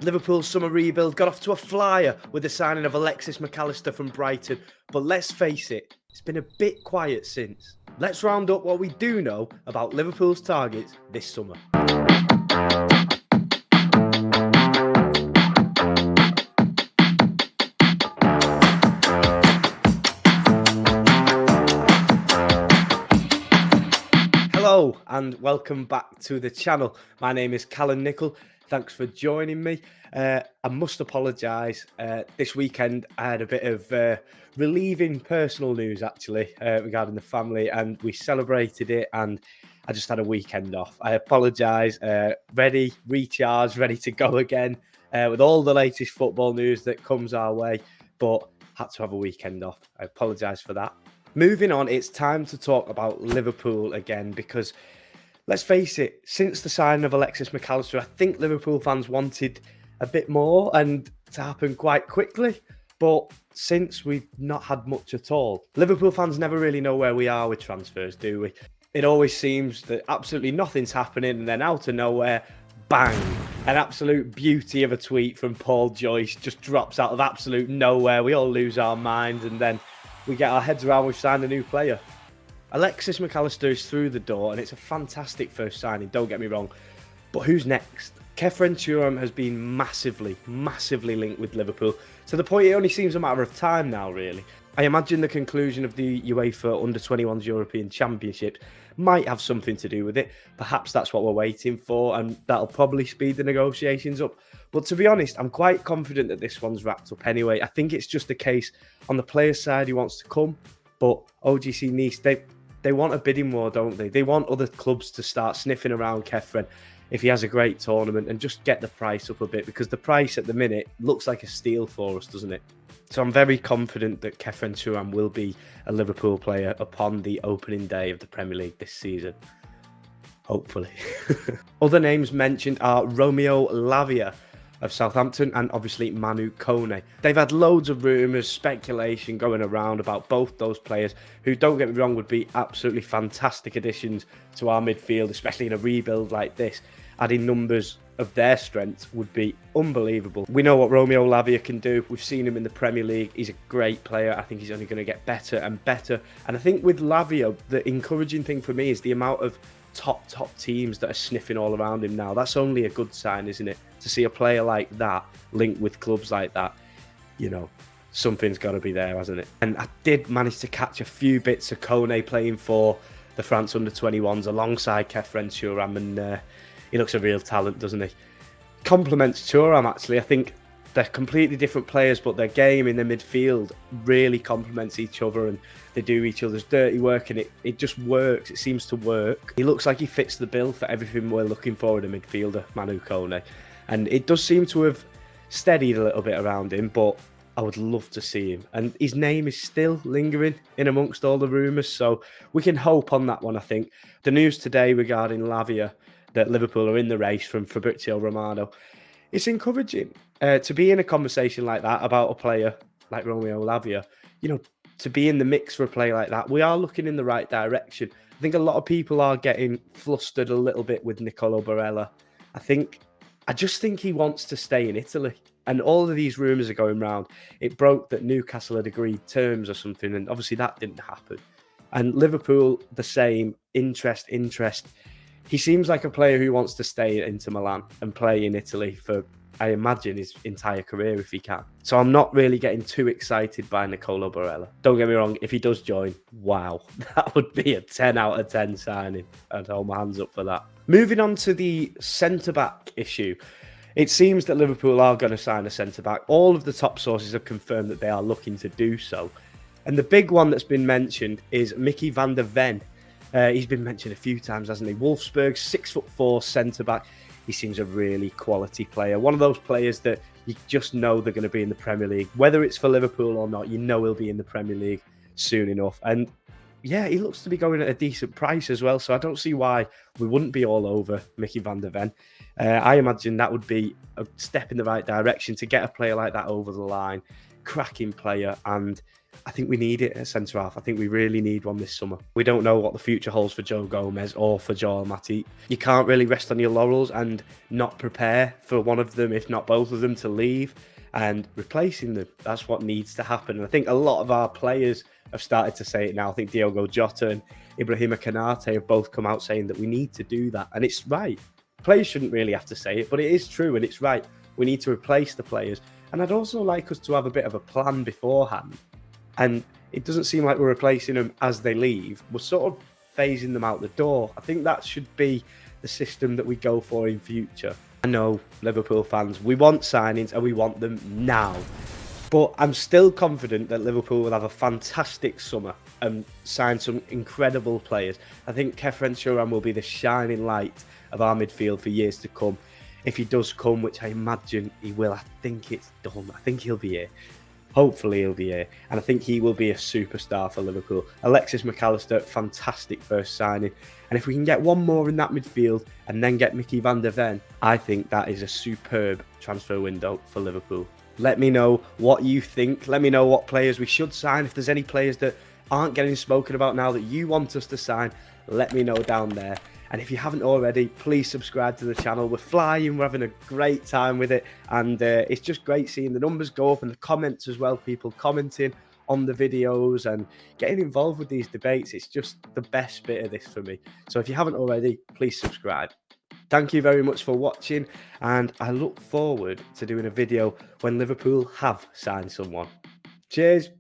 Liverpool's summer rebuild got off to a flyer with the signing of Alexis Mac Allister from Brighton, but let's face it, it's been a bit quiet since. Let's round up what we do know about Liverpool's targets this summer. Hello and welcome back to the channel. My name is Callum Nicol. Thanks for joining me. I must apologise. This weekend I had a bit of relieving personal news actually regarding the family, and we celebrated it and I just had a weekend off. I apologise. Ready, recharged, ready to go again with all the latest football news that comes our way, but had to have a weekend off. I apologise for that. Moving on, it's time to talk about Liverpool again because, let's face it, since the signing of Alexis Mac Allister, I think Liverpool fans wanted a bit more and to happen quite quickly. But since we've not had much at all, Liverpool fans never really know where we are with transfers, do we? It always seems that absolutely nothing's happening and then out of nowhere, bang, an absolute beauty of a tweet from Paul Joyce just drops out of absolute nowhere. We all lose our minds and then we get our heads around we've signed a new player. Alexis Mac Allister is through the door and it's a fantastic first signing, don't get me wrong. But who's next? Khephren Thuram has been massively linked with Liverpool to the point it only seems a matter of time now, really. I imagine the conclusion of the UEFA Under-21s European Championship might have something to do with it. Perhaps that's what we're waiting for and that'll probably speed the negotiations up. But to be honest, I'm quite confident that this one's wrapped up anyway. I think it's just a case on the player's side he wants to come, but OGC Nice, they want a bidding war, don't they? They want other clubs to start sniffing around Khephren if he has a great tournament and just get the price up a bit, because the price at the minute looks like a steal for us, doesn't it? So I'm very confident that Khephren Thuram will be a Liverpool player upon the opening day of the Premier League this season. Hopefully. Other names mentioned are Romeo Lavia of Southampton and obviously Manu Kone. They've had loads of rumours, speculation going around about both those players who, don't get me wrong, would be absolutely fantastic additions to our midfield, especially in a rebuild like this. Adding numbers of their strength would be unbelievable. We know what Romeo Lavia can do. We've seen him in the Premier League. He's a great player. I think he's only going to get better and better. And I think with Lavia, the encouraging thing for me is the amount of top teams that are sniffing all around him now. That's only a good sign, isn't it? To see a player like that linked with clubs like that, you know, something's got to be there, hasn't it? And I did manage to catch a few bits of Kone playing for the France Under-21s alongside Khephren Thuram, and he looks a real talent, doesn't he? Complements Thuram, actually. I think they're completely different players, but their game in the midfield really complements each other and they do each other's dirty work, and it just works. It seems to work. He looks like he fits the bill for everything we're looking for in a midfielder, Manu Kone. And it does seem to have steadied a little bit around him, but I would love to see him. And his name is still lingering in amongst all the rumours, so we can hope on that one, I think. The news today regarding Lavia, that Liverpool are in the race from Fabrizio Romano, it's encouraging to be in a conversation like that about a player like Romeo Lavia. You know, to be in the mix for a player like that, we are looking in the right direction. I think a lot of people are getting flustered a little bit with Nicolo Barella. I just think he wants to stay in Italy. And all of these rumours are going round. It broke that Newcastle had agreed terms or something, and obviously that didn't happen. And Liverpool, the same, interest. He seems like a player who wants to stay at Inter Milan and play in Italy for, I imagine, his entire career if he can. So I'm not really getting too excited by Nicolo Barella. Don't get me wrong, if he does join, wow, that would be a 10 out of 10 signing. I'd hold my hands up for that. Moving on to the centre-back issue. It seems that Liverpool are going to sign a centre-back. All of the top sources have confirmed that they are looking to do so. And the big one that's been mentioned is Micky van der Ven. He's been mentioned a few times, hasn't he? Wolfsburg's 6'4" centre-back. He seems a really quality player. One of those players that you just know they're going to be in the Premier League. Whether it's for Liverpool or not, you know he'll be in the Premier League soon enough. And yeah, he looks to be going at a decent price as well. So I don't see why we wouldn't be all over Micky van der Ven. I imagine that would be a step in the right direction to get a player like that over the line. Cracking player, and I think we need it at centre half. I think we really need one this summer. We don't know what the future holds for Joe Gomez or for Joel Matip. You can't really rest on your laurels and not prepare for one of them, if not both of them, to leave, and replacing them. That's what needs to happen. And I think a lot of our players have started to say it now. I think Diogo Jota and Ibrahima Konate have both come out saying that we need to do that. And it's right. Players shouldn't really have to say it, but it is true and it's right. We need to replace the players. And I'd also like us to have a bit of a plan beforehand. And it doesn't seem like we're replacing them as they leave. We're sort of phasing them out the door. I think that should be the system that we go for in future. I know, Liverpool fans, we want signings and we want them now. But I'm still confident that Liverpool will have a fantastic summer and sign some incredible players. I think Khephren Thuram will be the shining light of our midfield for years to come. If he does come, which I imagine he will, I think it's done. I think he'll be here. Hopefully he'll be here. And I think he will be a superstar for Liverpool. Alexis Mac Allister, fantastic first signing. And if we can get one more in that midfield and then get Micky van der Ven, I think that is a superb transfer window for Liverpool. Let me know what you think. Let me know what players we should sign. If there's any players that aren't getting spoken about now that you want us to sign, let me know down there. And if you haven't already, please subscribe to the channel. We're flying, we're having a great time with it. And it's just great seeing the numbers go up and the comments as well, people commenting on the videos and getting involved with these debates. It's just the best bit of this for me. So if you haven't already, please subscribe. Thank you very much for watching, and I look forward to doing a video when Liverpool have signed someone. Cheers.